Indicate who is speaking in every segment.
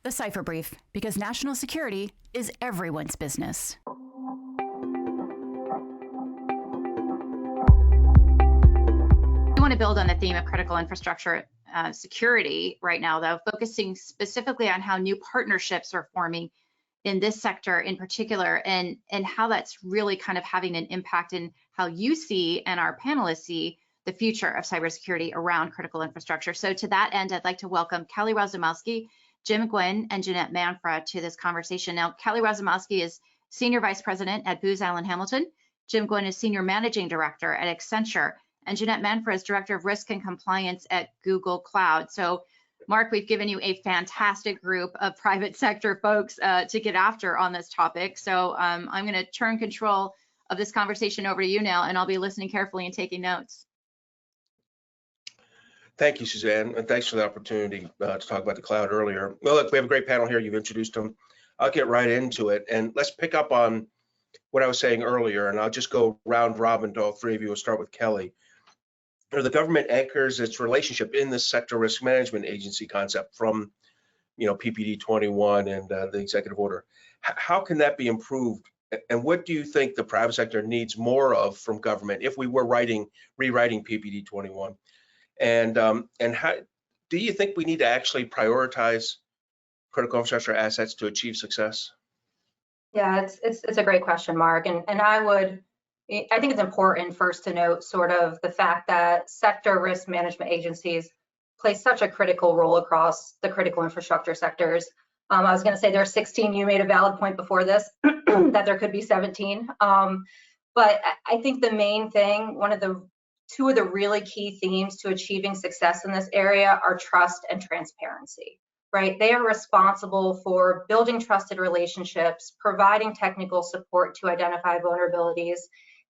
Speaker 1: The Cipher Brief, because national security is everyone's business. We want to build on the theme of critical infrastructure security right now, though, focusing specifically on how new partnerships are forming in this sector in particular, and how that's really kind of having an impact in how you see and our panelists see the future of cybersecurity around critical infrastructure. So to that end, I'd like to welcome Kelly Razumowski, Jim Gwynn, and Jeanette Manfra to this conversation. Now, Kelly Razumowski is Senior Vice President at Booz Allen Hamilton. Jim Gwynn is Senior Managing Director at Accenture, and Jeanette Manfra is Director of Risk and Compliance at Google Cloud. So, Mark, we've given you a fantastic group of private sector folks to get after on this topic. So I'm going to turn control of this conversation over to you now, and I'll be listening carefully and taking notes.
Speaker 2: Thank you, Suzanne, and thanks for the opportunity to talk about the cloud earlier. Well, look, we have a great panel here. You've introduced them. I'll get right into it, and let's pick up on what I was saying earlier, and I'll just go round robin to all three of you. We'll start with Kelly. The government anchors its relationship in the sector risk management agency concept from, PPD 21 and the executive order. How can that be improved? And what do you think the private sector needs more of from government if we were rewriting PPD 21? And how do you think we need to actually prioritize critical infrastructure assets to achieve success?
Speaker 3: Yeah, it's a great question, Mark. And I think it's important first to note sort of the fact that sector risk management agencies play such a critical role across the critical infrastructure sectors. I was going to say there are 16. You made a valid point before this that there could be 17. But I think the main thing, two of the really key themes to achieving success in this area are trust and transparency, right? They are responsible for building trusted relationships, providing technical support to identify vulnerabilities,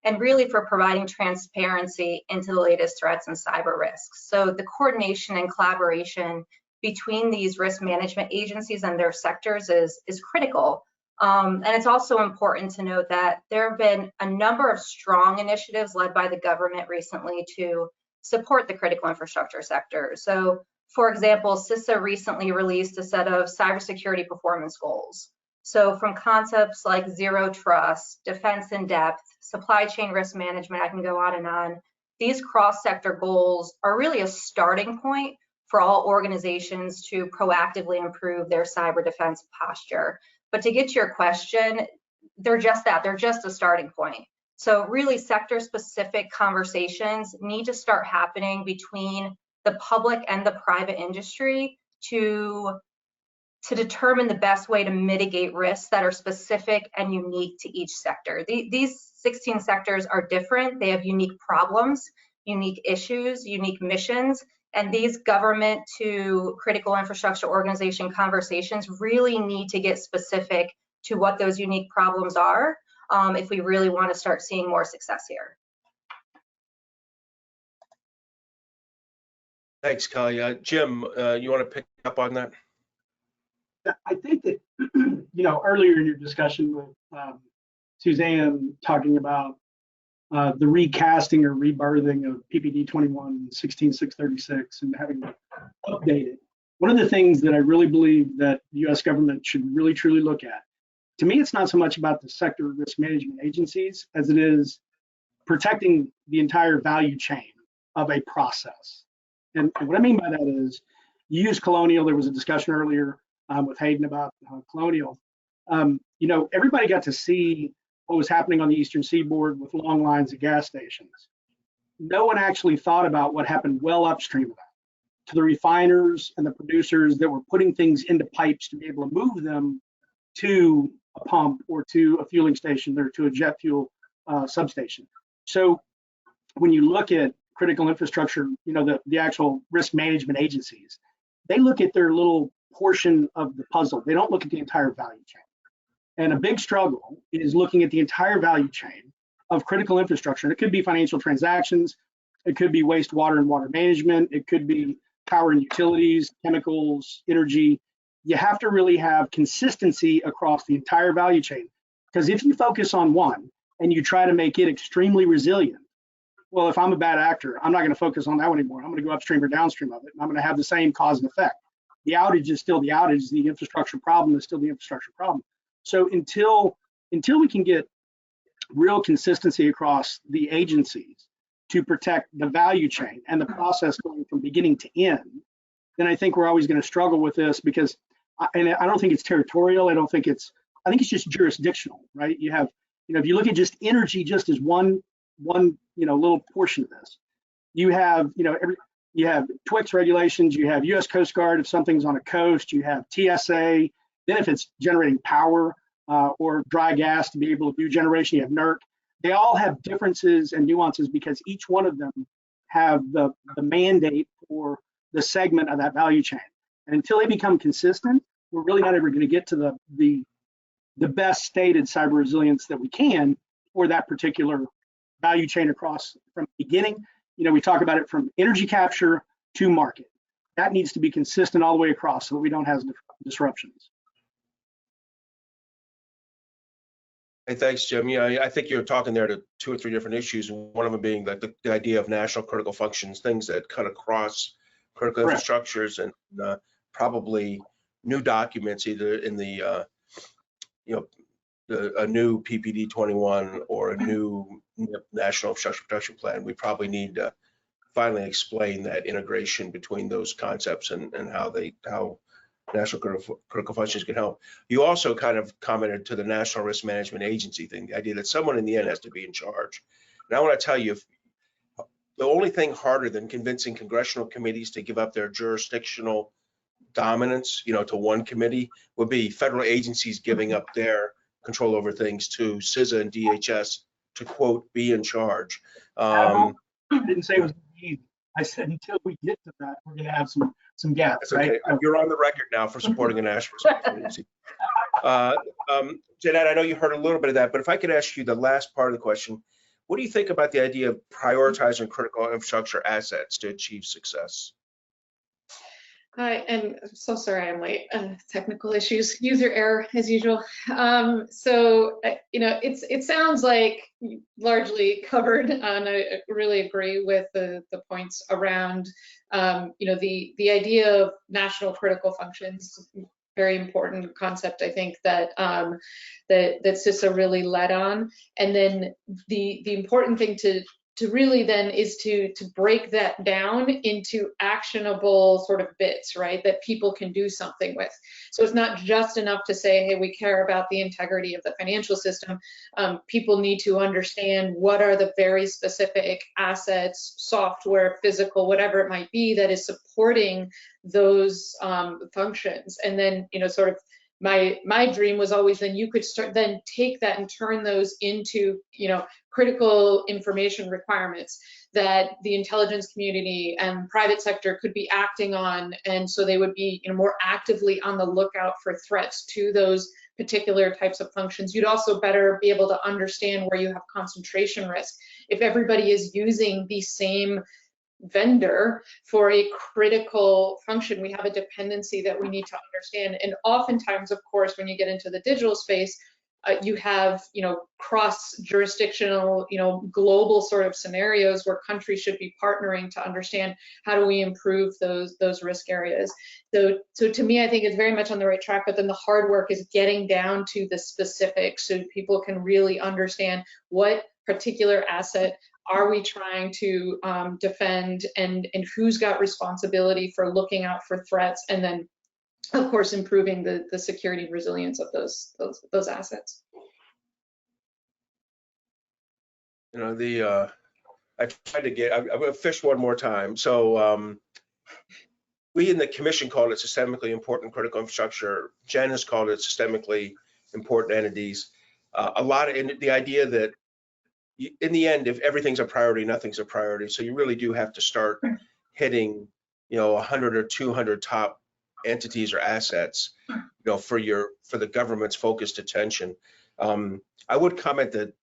Speaker 3: and really for providing transparency into the latest threats and cyber risks. So the coordination and collaboration between these risk management agencies and their sectors is critical. And it's also important to note that there have been a number of strong initiatives led by the government recently to support the critical infrastructure sector. So, for example, CISA recently released a set of cybersecurity performance goals. So from concepts like zero trust, defense in depth, supply chain risk management, I can go on and on. These cross-sector goals are really a starting point for all organizations to proactively improve their cyber defense posture. But to get to your question, they're just that, they're just a starting point. So really sector-specific conversations need to start happening between the public and the private industry to determine the best way to mitigate risks that are specific and unique to each sector. These 16 sectors are different. They have unique problems, unique issues, unique missions, and these government to critical infrastructure organization conversations really need to get specific to what those unique problems are if we really want to start seeing more success here.
Speaker 2: Thanks, Kelly. Jim, you want to pick up on that?
Speaker 4: I think that, earlier in your discussion with Suzanne talking about the recasting or rebirthing of PPD 21 16636 and having it updated. One of the things that I really believe that the U.S. government should really truly look at, to me, it's not so much about the sector risk management agencies as it is protecting the entire value chain of a process. And what I mean by that is, you use Colonial. There was a discussion earlier with Hayden about Colonial. Everybody got to see what was happening on the Eastern Seaboard with long lines of gas stations. No one actually thought about what happened well upstream of that, to the refiners and the producers that were putting things into pipes to be able to move them to a pump or to a fueling station or to a jet fuel substation. So when you look at critical infrastructure, the actual risk management agencies, they look at their little portion of the puzzle. They don't look at the entire value chain. And a big struggle is looking at the entire value chain of critical infrastructure. And it could be financial transactions, it could be wastewater and water management, it could be power and utilities, chemicals, energy. You have to really have consistency across the entire value chain. Because if you focus on one and you try to make it extremely resilient, well, if I'm a bad actor, I'm not going to focus on that one anymore. I'm going to go upstream or downstream of it, and I'm going to have the same cause and effect. the outage is still the outage, the infrastructure problem is still the infrastructure problem. So until we can get real consistency across the agencies to protect the value chain and the process going from beginning to end, then I think we're always going to struggle with this, because, and I don't think it's territorial. I think it's just jurisdictional, right? You have, if you look at just energy, just as one little portion of this, you have, you have TWIX regulations, you have U.S. Coast Guard if something's on a coast, you have TSA, then if it's generating power or dry gas to be able to do generation, you have NERC. They all have differences and nuances because each one of them have the mandate for the segment of that value chain. And until they become consistent, we're really not ever going to get to the best stated cyber resilience that we can for that particular value chain across from the beginning. We talk about it from energy capture to market. That needs to be consistent all the way across so that we don't have disruptions.
Speaker 2: Hey, thanks, Jim. I think you're talking there to 2 or 3 different issues, one of them being that the idea of national critical functions, things that cut across critical
Speaker 4: Correct.
Speaker 2: infrastructures, and probably new documents, either in the a new PPD 21 or a new National Infrastructure Protection Plan. We probably need to finally explain that integration between those concepts and how national critical functions can help. You also kind of commented to the National Risk Management Agency thing, the idea that someone in the end has to be in charge. And I want to tell you, the only thing harder than convincing congressional committees to give up their jurisdictional dominance, to one committee, would be federal agencies giving up their control over things to CISA and DHS to, quote, be in charge.
Speaker 4: I didn't say it was easy. I said until we get to that, we're going to have some gaps.
Speaker 2: That's okay.
Speaker 4: Right?
Speaker 2: You're on the record now for supporting a national agency. Jeanette, I know you heard a little bit of that, but if I could ask you the last part of the question, what do you think about the idea of prioritizing critical infrastructure assets to achieve success?
Speaker 5: Hi, and I'm so sorry I'm late. Technical issues, user error as usual. It sounds like largely covered, and I really agree with the points around, the idea of national critical functions. Very important concept, I think, that CISA really led on. And then the important thing to really then is to break that down into actionable sort of bits, right, that people can do something with. So it's not just enough to say, hey, we care about the integrity of the financial system. People need to understand what are the very specific assets, software, physical, whatever it might be, that is supporting those functions. And then, sort of my dream was always then you could then take that and turn those into, critical information requirements that the intelligence community and private sector could be acting on. And so they would be, more actively on the lookout for threats to those particular types of functions. You'd also better be able to understand where you have concentration risk. If everybody is using the same vendor for a critical function, we have a dependency that we need to understand. And oftentimes, of course, when you get into the digital space, you have, cross-jurisdictional, global sort of scenarios where countries should be partnering to understand how do we improve those risk areas. So to me, I think it's very much on the right track, but then the hard work is getting down to the specifics so people can really understand what particular asset are we trying to defend, and who's got responsibility for looking out for threats, and then, of course, improving the security and resilience of those assets.
Speaker 2: I tried to get, I'm going to fish one more time. So we in the commission called it systemically important critical infrastructure. Jen has called it systemically important entities. A lot of the idea that in the end, if everything's a priority, nothing's a priority. So you really do have to start hitting, 100 or 200 top entities or assets, for the government's focused attention. I would comment that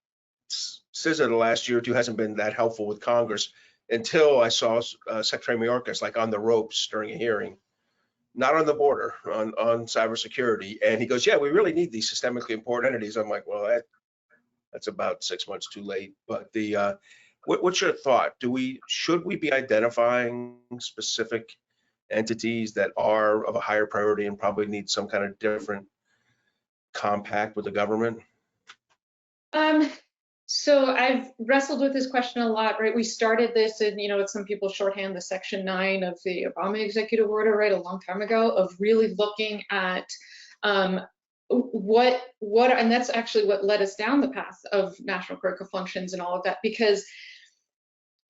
Speaker 2: CISA the last year or two hasn't been that helpful with Congress until I saw Secretary Mayorkas like on the ropes during a hearing, not on the border, on cybersecurity, and he goes, "Yeah, we really need these systemically important entities." I'm like, well, that's about 6 months too late. But what's your thought? Should we be identifying specific entities that are of a higher priority and probably need some kind of different compact with the government?
Speaker 5: So I've wrestled with this question a lot, right? We started this in, some people shorthand the Section 9 of the Obama executive order, right, a long time ago, of really looking at and that's actually what led us down the path of national critical functions and all of that, because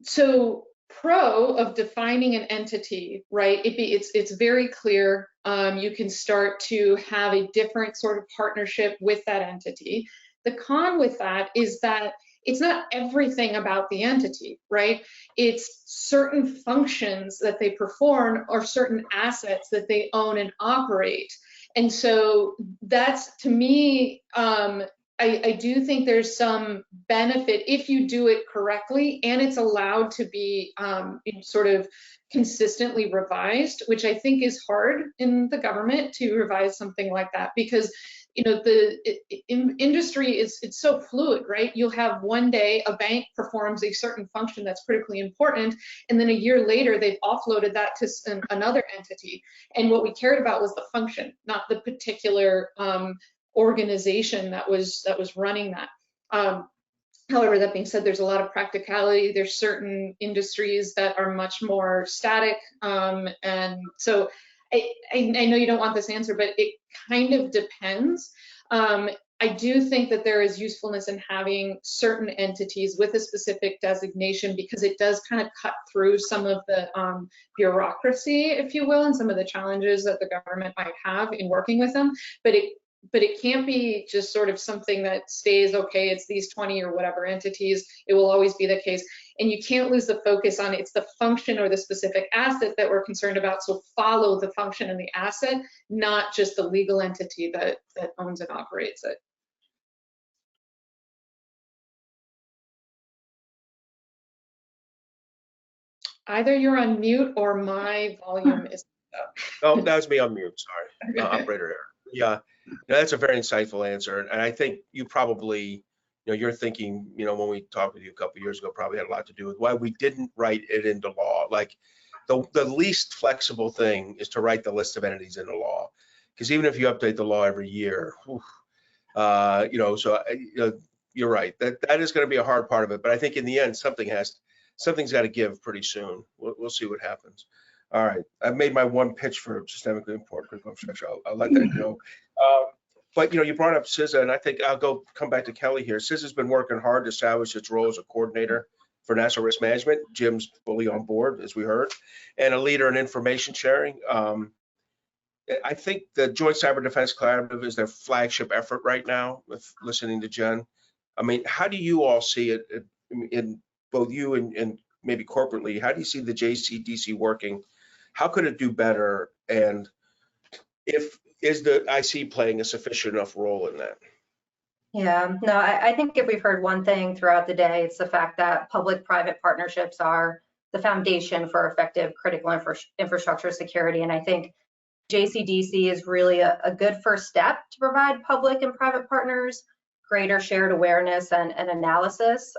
Speaker 5: so pro of defining an entity, right? It's very clear. You can start to have a different sort of partnership with that entity. The con with that is that it's not everything about the entity, right? It's certain functions that they perform or certain assets that they own and operate. And so that's, to me, I do think there's some benefit if you do it correctly and it's allowed to be sort of consistently revised, which I think is hard in the government to revise something like that, because industry it's so fluid, right? You'll have one day a bank performs a certain function that's critically important, and then a year later they've offloaded that to another entity. And what we cared about was the function, not the particular organization that was running that. However, that being said, there's a lot of practicality. There's certain industries that are much more static, and so I know you don't want this answer, but it kind of depends. I do think that there is usefulness in having certain entities with a specific designation, because it does kind of cut through some of the bureaucracy, if you will, and some of the challenges that the government might have in working with them. But it can't be just sort of something that stays, okay, it's these 20 or whatever entities. It will always be the case. And you can't lose the focus on it's the function or the specific asset that we're concerned about. So follow the function and the asset, not just the legal entity that owns and operates it. Either you're on mute or my volume is up.
Speaker 2: Oh, that was me on mute, sorry. Operator error. Yeah, that's a very insightful answer. And I think you probably, you're thinking, when we talked with you a couple of years ago, probably had a lot to do with why we didn't write it into law. Like the least flexible thing is to write the list of entities into law. Because even if you update the law every year, you're right. That is going to be a hard part of it. But I think in the end, something's got to give pretty soon. We'll see what happens. All right, I've made my one pitch for systemically important critical infrastructure. I'll let that go. But you brought up CISA, and I think I'll come back to Kelly here. CISA's been working hard to establish its role as a coordinator for national risk management. Jim's fully on board, as we heard, and a leader in information sharing. I think the Joint Cyber Defense Collaborative is their flagship effort right now, with listening to Jen. I mean, how do you all see it in both you and maybe corporately? How do you see the JCDC working? How could it do better? And is the IC playing a sufficient enough role in that?
Speaker 3: Yeah, no, I think if we've heard one thing throughout the day, it's the fact that public-private partnerships are the foundation for effective critical infrastructure security. And I think JCDC is really a good first step to provide public and private partners greater shared awareness and analysis.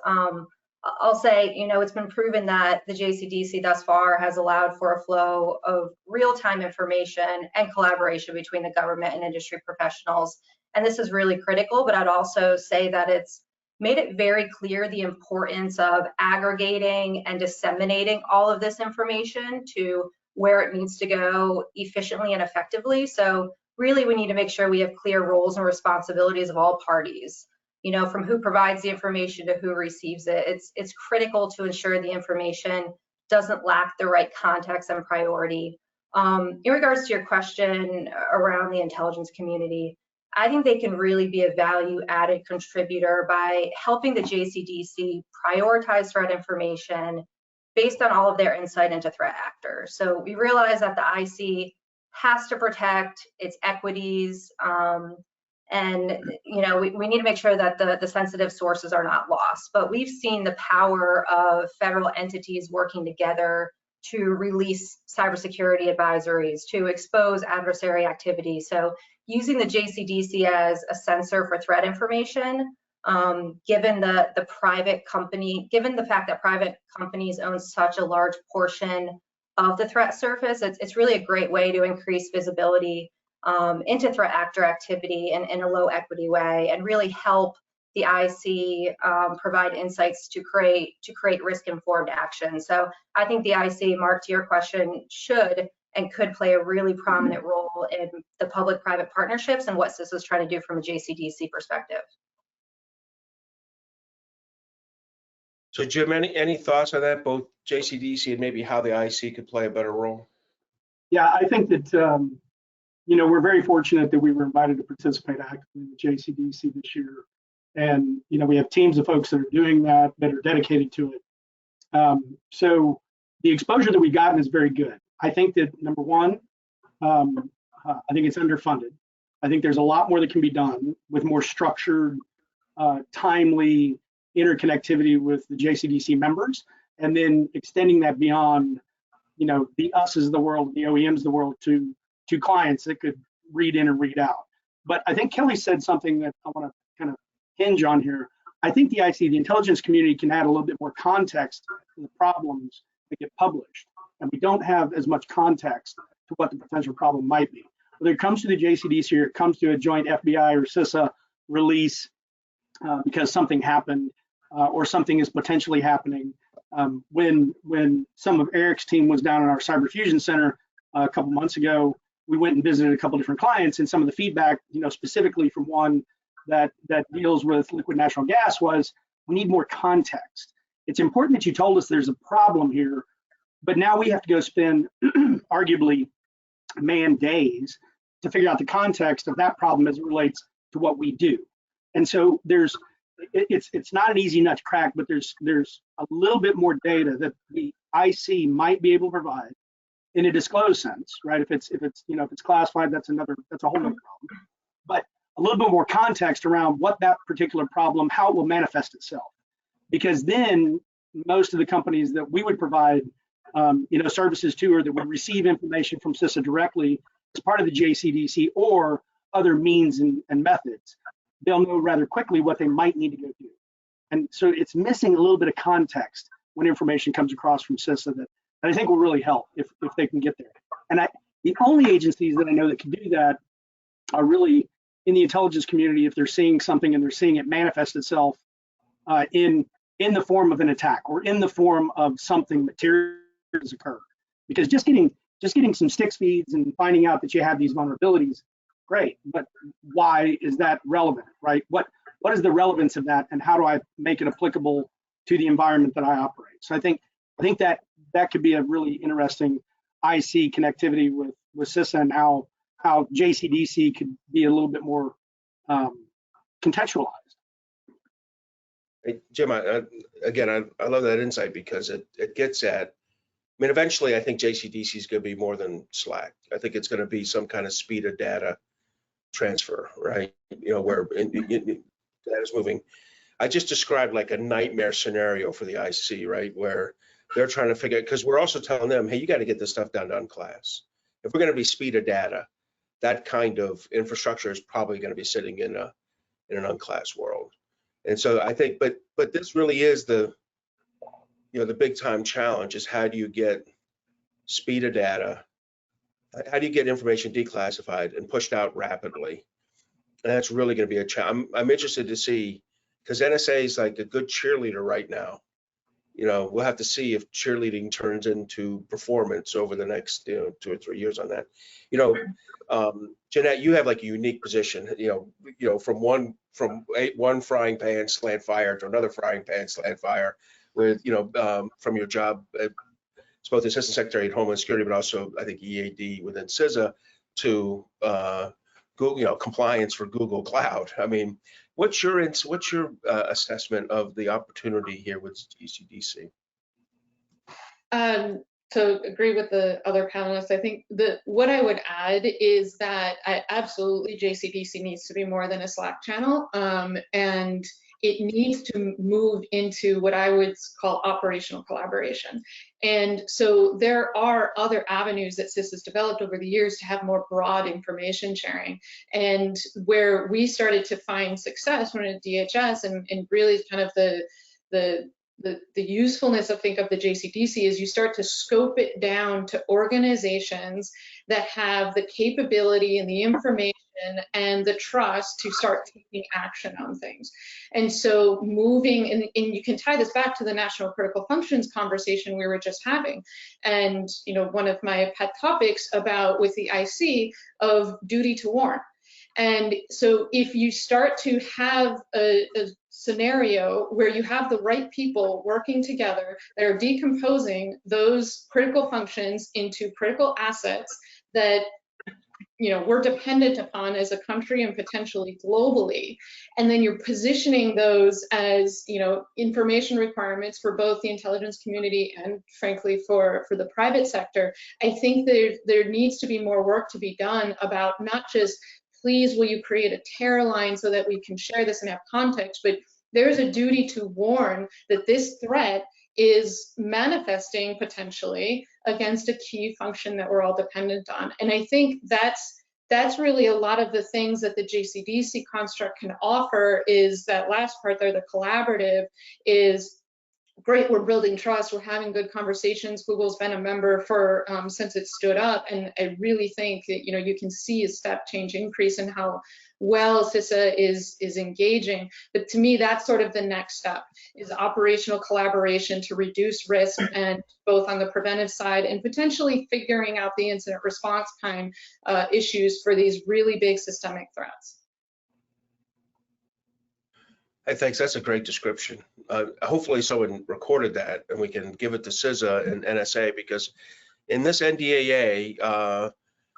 Speaker 3: I'll say, it's been proven that the JCDC thus far has allowed for a flow of real-time information and collaboration between the government and industry professionals. And this is really critical, but I'd also say that it's made it very clear the importance of aggregating and disseminating all of this information to where it needs to go efficiently and effectively. So really, we need to make sure we have clear roles and responsibilities of all parties. From who provides the information to who receives it. It's critical to ensure the information doesn't lack the right context and priority. In regards to your question around the intelligence community, I think they can really be a value-added contributor by helping the JCDC prioritize threat information based on all of their insight into threat actors. So we realize that the IC has to protect its equities, and we need to make sure that the sensitive sources are not lost. But we've seen the power of federal entities working together to release cybersecurity advisories, to expose adversary activity. So using the JCDC as a sensor for threat information, given the fact that private companies own such a large portion of the threat surface. It's really a great way to increase visibility into threat actor activity in a low equity way, and really help the IC provide insights to create risk-informed action. So I think the IC, Mark, to your question, should and could play a really prominent role in the public-private partnerships and what CISA is trying to do from a JCDC perspective.
Speaker 2: So Jim, any thoughts on that, both JCDC and maybe how the IC could play a better role?
Speaker 4: Yeah, I think that we're very fortunate that we were invited to participate actively with JCDC this year. And, we have teams of folks that are doing that are dedicated to it. So the exposure that we've gotten is very good. I think that, number one, I think it's underfunded. I think there's a lot more that can be done with more structured, timely interconnectivity with the JCDC members, and then extending that beyond, the us's of the world, the OEMs of the world to clients that could read in and read out. But I think Kelly said something that I want to kind of hinge on here. I think the IC, the intelligence community, can add a little bit more context to the problems that get published. And we don't have as much context to what the potential problem might be. Whether it comes to the JCDC or it comes to a joint FBI or CISA release because something happened or something is potentially happening. When some of Eric's team was down in our Cyber Fusion Center a couple months ago, we went and visited a couple different clients, and some of the feedback, specifically from one that deals with liquid natural gas, was we need more context. It's important that you told us there's a problem here, but now we have to go spend arguably man days to figure out the context of that problem as it relates to what we do. And so it's not an easy nut to crack, but there's a little bit more data that the IC might be able to provide in a disclosed sense, right? If it's classified, that's a whole other problem. But a little bit more context around what that particular problem, how it will manifest itself. Because then most of the companies that we would provide services to, or that would receive information from CISA directly as part of the JCDC or other means and methods, they'll know rather quickly what they might need to go do. And so it's missing a little bit of context when information comes across from CISA that I think will really help if they can get there. And the only agencies that I know that can do that are really in the intelligence community, if they're seeing something and they're seeing it manifest itself in the form of an attack or in the form of something material has occurred. Because just getting some STIX feeds and finding out that you have these vulnerabilities, great, but why is that relevant, right? What is the relevance of that, and how do I make it applicable to the environment that I operate? So I think that could be a really interesting IC connectivity with CISA, and how JCDC could be a little bit more contextualized.
Speaker 2: Hey, Jim, I love that insight, because it gets at, eventually I think JCDC is going to be more than Slack. I think it's going to be some kind of speed of data transfer, right? Where data is moving. I just described like a nightmare scenario for the IC, right? Where they're trying to figure out, because we're also telling them, hey, you got to get this stuff down to unclass. If we're going to be speed of data, that kind of infrastructure is probably going to be sitting in an unclass world. And so I think, but this really is the big time challenge, is how do you get speed of data? How do you get information declassified and pushed out rapidly? And that's really going to be a challenge. I'm interested to see, because NSA is like a good cheerleader right now. We'll have to see if cheerleading turns into performance over the next 2 or 3 years on that. Jeanette, you have like a unique position. From one frying pan slant fire to another frying pan slant fire, with from your job as both Assistant Secretary at Homeland Security, but also I think EAD within CISA, to Google, compliance for Google Cloud. What's your assessment of the opportunity here with JCDC?
Speaker 5: So agree with the other panelists. I think what I would add is that absolutely JCDC needs to be more than a Slack channel, and it needs to move into what I would call operational collaboration. And so there are other avenues that CISA has developed over the years to have more broad information sharing. And where we started to find success when at DHS, and really kind of the usefulness of the JCDC is you start to scope it down to organizations that have the capability and the information and the trust to start taking action on things. And so moving, and you can tie this back to the national critical functions conversation we were just having. And, you know, one of my pet topics about with the IC of duty to warn. And so if you start to have a scenario where you have the right people working together that are decomposing those critical functions into critical assets that, you know, we're dependent upon as a country and potentially globally, and then you're positioning those as, you know, information requirements for both the intelligence community and frankly for the private sector, I think there needs to be more work to be done about not just, please, will you create a terror line so that we can share this and have context, but there's a duty to warn that this threat is manifesting potentially against a key function that we're all dependent on. And I think that's really a lot of the things that the JCDC construct can offer. Is that last part there, the collaborative, is great. We're building trust. We're having good conversations. Google's been a member for since it stood up, and I really think that, you know, you can see a step change increase in how well CISA is engaging. But to me, that's sort of the next step, is operational collaboration to reduce risk, and both on the preventive side and potentially figuring out the incident response time issues for these really big systemic threats.
Speaker 2: Hey, thanks. That's a great description. Hopefully someone recorded that and we can give it to CISA and NSA, because in this NDAA,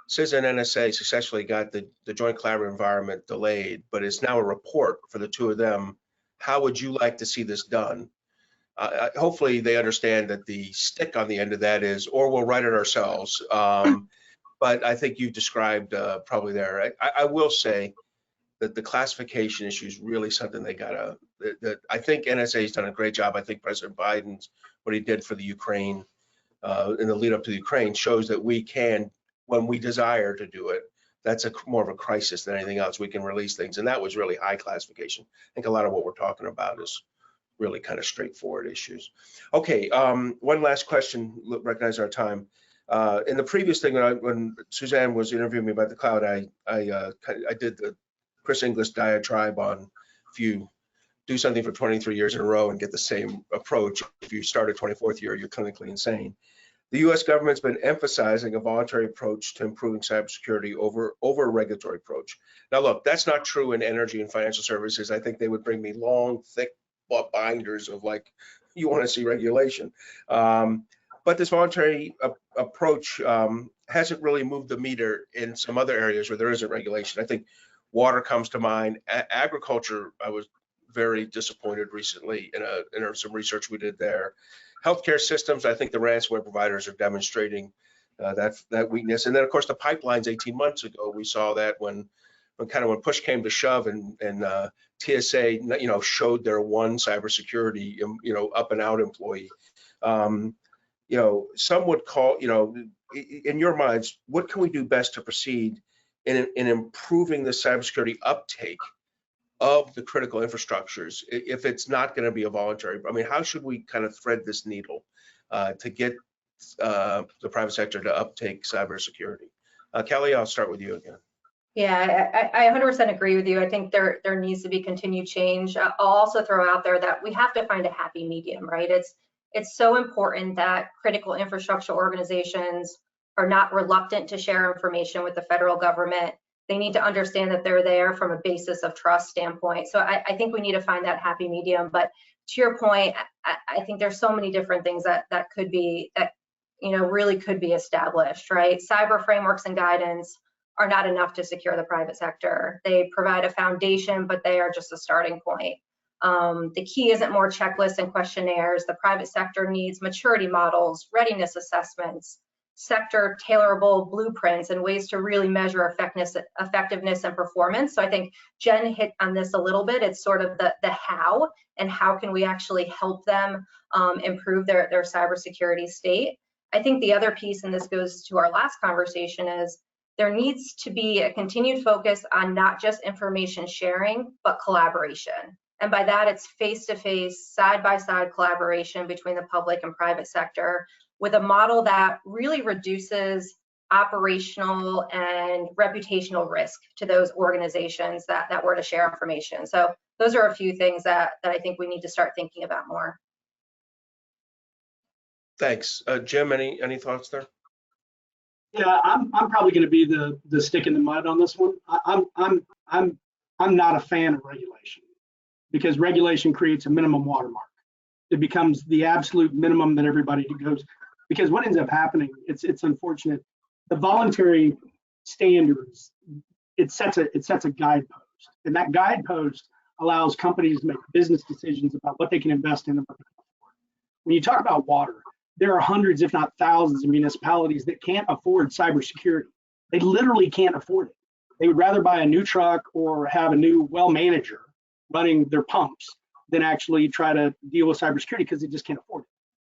Speaker 2: CISA and NSA successfully got the Joint Collaborative Environment delayed, but it's now a report for the two of them. How would you like to see this done? Hopefully they understand that the stick on the end of that is, or we'll write it ourselves. But I think you described probably there. I will say that the classification issue is really something they gotta, that I think NSA has done a great job. I think President Biden's, what he did for the Ukraine, in the lead up to the Ukraine, shows that we can, when we desire to do it, that's more of a crisis than anything else. We can release things, and that was really high classification. I think a lot of what we're talking about is really kind of straightforward issues. Okay, one last question, recognize our time. In the previous thing, when Suzanne was interviewing me about the cloud, I did the Chris Inglis diatribe on, if you do something for 23 years in a row and get the same approach, if you start a 24th year, you're clinically insane. The US government's been emphasizing a voluntary approach to improving cybersecurity over a regulatory approach. Now look, that's not true in energy and financial services. I think they would bring me long, thick binders of like, you want to see regulation. But this voluntary approach hasn't really moved the meter in some other areas where there isn't regulation. I think water comes to mind. Agriculture, I was very disappointed recently in some research we did there. Healthcare systems, I think the ransomware providers are demonstrating that weakness. And then of course the pipelines 18 months ago, we saw that when push came to shove and TSA, you know, showed their one cybersecurity, you know, up and out employee. You know, some would call, you know, in your minds, what can we do best to proceed in improving the cybersecurity uptake of the critical infrastructures if it's not going to be a voluntary? I mean, how should we kind of thread this needle to get the private sector to uptake cybersecurity? Kelly, I'll start with you again.
Speaker 3: Yeah, I 100% agree with you. I think there needs to be continued change. I'll also throw out there that we have to find a happy medium, right? It's so important that critical infrastructure organizations are not reluctant to share information with the federal government. They need to understand that they're there from a basis of trust standpoint. So I think we need to find that happy medium. But to your point, I think there's so many different things that could be, that, you know, really could be established, right? Cyber frameworks and guidance are not enough to secure the private sector. They provide a foundation, but they are just a starting point. The key isn't more checklists and questionnaires. The private sector needs maturity models, readiness assessments, sector tailorable blueprints, and ways to really measure effectiveness and performance. So I think Jen hit on this a little bit. It's sort of the how, and how can we actually help them improve their cybersecurity state. I think the other piece, and this goes to our last conversation, is there needs to be a continued focus on not just information sharing, but collaboration. And by that, it's face-to-face, side-by-side collaboration between the public and private sector with a model that really reduces operational and reputational risk to those organizations that were to share information. So those are a few things that I think we need to start thinking about more.
Speaker 2: Thanks. Jim, any thoughts there?
Speaker 4: Yeah, I'm probably going to be the stick in the mud on this one. I'm not a fan of regulation, because regulation creates a minimum watermark. It becomes the absolute minimum that everybody goes, because what ends up happening, it's unfortunate. The voluntary standards, it sets a guidepost, and that guidepost allows companies to make business decisions about what they can invest in and what they can afford. When you talk about water, there are hundreds, if not thousands, of municipalities that can't afford cybersecurity. They literally can't afford it. They would rather buy a new truck or have a new well manager running their pumps than actually try to deal with cybersecurity, because they just can't afford it.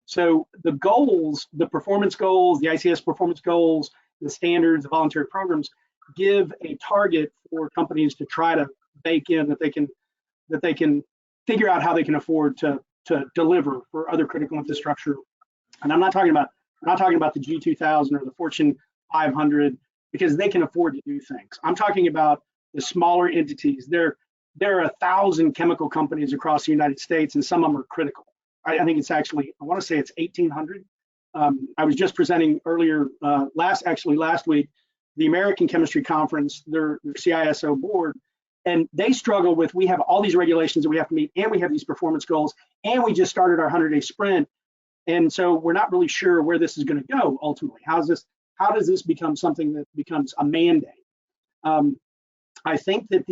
Speaker 4: So the goals, the performance goals, the ICS performance goals, the standards, the voluntary programs give a target for companies to try to bake in that they can figure out how they can afford to deliver for other critical infrastructure. And I'm not talking about the G2000 or the Fortune 500, because they can afford to do things. I'm talking about the smaller entities. There are 1,000 chemical companies across the United States, and some of them are critical. I think it's actually, I want to say it's 1,800. I was just presenting earlier, last week, the American Chemistry Conference, their CISO board, and they struggle with, we have all these regulations that we have to meet, and we have these performance goals, and we just started our 100-day sprint. And so we're not really sure where this is going to go ultimately. How does this become something that becomes a mandate? I think that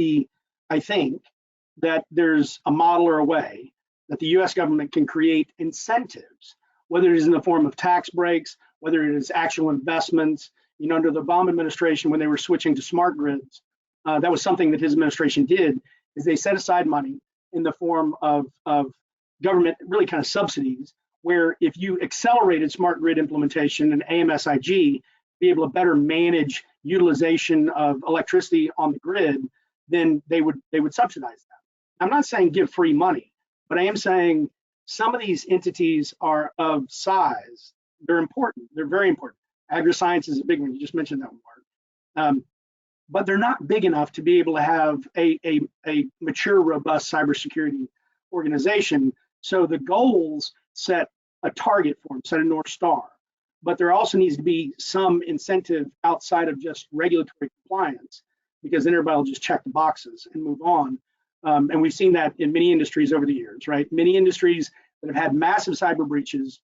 Speaker 4: there's a model or a way that the US government can create incentives, whether it is in the form of tax breaks, whether it is actual investments. You know, under the Obama administration, when they were switching to smart grids, that was something that his administration did, is they set aside money in the form of government, really kind of subsidies, where if you accelerated smart grid implementation and AMSIG, be able to better manage utilization of electricity on the grid, then they would subsidize that. I'm not saying give free money, but I am saying some of these entities are of size. They're important. They're very important. Agriscience is a big one. You just mentioned that one, Mark. But they're not big enough to be able to have a mature, robust cybersecurity organization. So the goals set a target for them, set a North Star. But there also needs to be some incentive outside of just regulatory compliance, because then everybody will just check the boxes and move on. And we've seen that in many industries over the years, right? Many industries that have had massive cyber breaches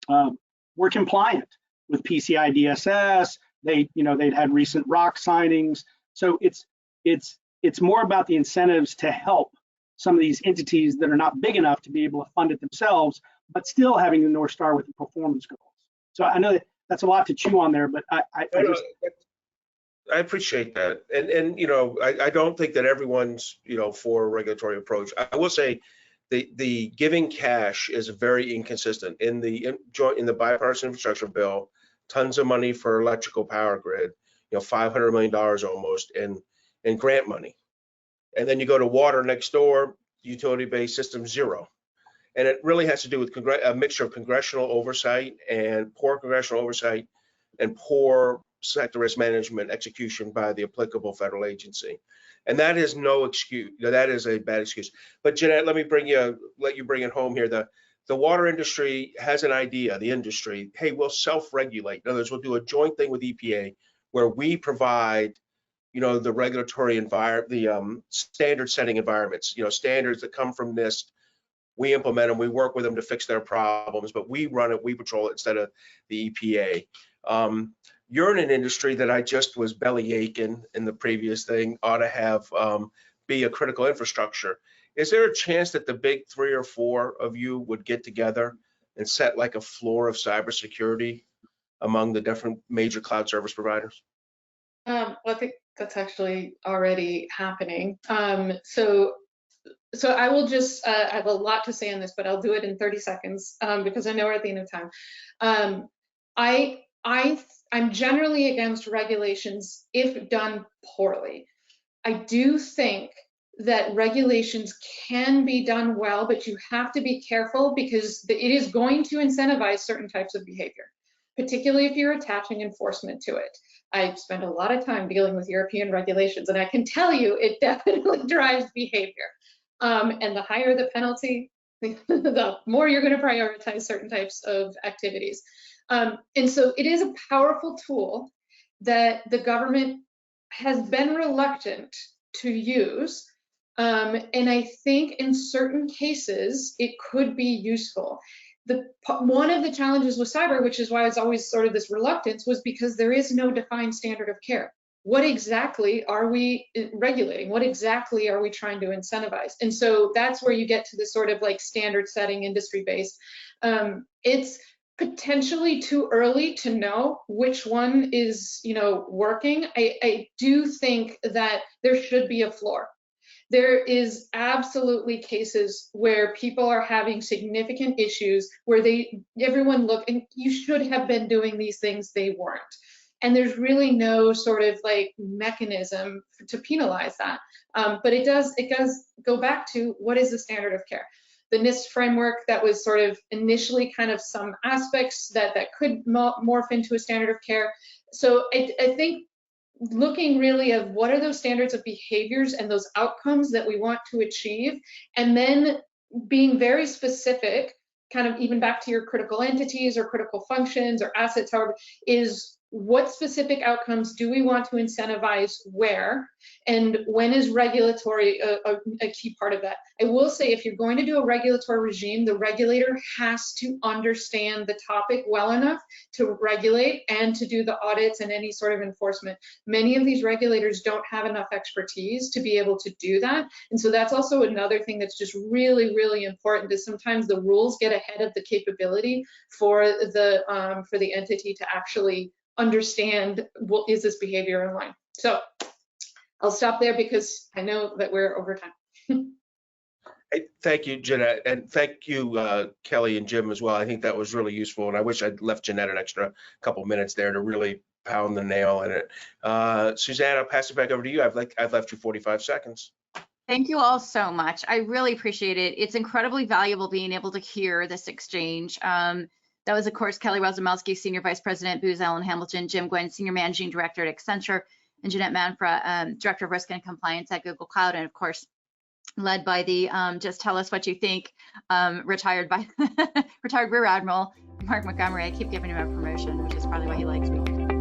Speaker 4: were compliant with PCI DSS. They'd had recent ROC signings. So it's more about the incentives to help some of these entities that are not big enough to be able to fund it themselves, but still having the North Star with the performance goals. So I know that's a lot to chew on there, but I
Speaker 2: appreciate that. And I don't think that everyone's, for a regulatory approach. I will say the giving cash is very inconsistent. In the bipartisan infrastructure bill, tons of money for electrical power grid, $500 million almost in grant money. And then you go to water next door, utility-based system, zero. And it really has to do with a mixture of congressional oversight and poor congressional oversight and poor sector risk management execution by the applicable federal agency. And that is no excuse. That is a bad excuse. But Jeanette, let you bring it home here. The water industry has an idea, the industry, hey, we'll self-regulate. In other words, we'll do a joint thing with EPA where we provide, the regulatory environment, the standard setting environments, standards that come from NIST. We implement them, we work with them to fix their problems, but we run it, we patrol it instead of the EPA. You're in an industry that I just was belly aching in the previous thing, ought to have be a critical infrastructure. Is there a chance that the big 3 or 4 of you would get together and set like a floor of cybersecurity among the different major cloud service providers?
Speaker 5: Well, I think that's actually already happening. So I will just, I have a lot to say on this, but I'll do it in 30 seconds because I know we're at the end of time. I'm generally against regulations if done poorly. I do think that regulations can be done well, but you have to be careful because it is going to incentivize certain types of behavior, particularly if you're attaching enforcement to it. I spend a lot of time dealing with European regulations, and I can tell you it definitely drives behavior. And the higher the penalty, the more you're going to prioritize certain types of activities. And so it is a powerful tool that the government has been reluctant to use. And I think in certain cases, it could be useful. One of the challenges with cyber, which is why it's always sort of this reluctance, was because there is no defined standard of care. What exactly are we regulating? What exactly are we trying to incentivize? And so that's where you get to the sort of like standard setting industry-based. It's potentially too early to know which one is, working. I do think that there should be a floor. There is absolutely cases where people are having significant issues where everyone look, and you should have been doing these things, they weren't. And there's really no sort of like mechanism to penalize that. But it does go back to what is the standard of care? The NIST framework that was sort of initially kind of some aspects that could morph into a standard of care. So I think looking really at what are those standards of behaviors and those outcomes that we want to achieve, and then being very specific, kind of even back to your critical entities or critical functions or assets, however, is what specific outcomes do we want to incentivize where, and when is regulatory a key part of that? I will say, if you're going to do a regulatory regime, the regulator has to understand the topic well enough to regulate and to do the audits and any sort of enforcement. Many of these regulators don't have enough expertise to be able to do that. And so that's also another thing that's just really, really important, is sometimes the rules get ahead of the capability for the entity to actually understand, well, is this behavior in line? So I'll stop there because I know that we're over time.
Speaker 2: Hey, thank you, Jeanette, and thank you, Kelly and Jim as well. I think that was really useful, and I wish I'd left Jeanette an extra couple minutes there to really pound the nail in it. Suzanne, I'll pass it back over to you. I've left you 45 seconds.
Speaker 1: Thank you all so much. I really appreciate it. It's incredibly valuable being able to hear this exchange. That was, of course, Kelly Rosamowski, Senior Vice President, Booz Allen Hamilton, Jim Gwynn, Senior Managing Director at Accenture, and Jeanette Manfra, Director of Risk and Compliance at Google Cloud, and of course, led by the just tell us what you think, retired Rear Admiral Mark Montgomery. I keep giving him a promotion, which is probably why he likes me.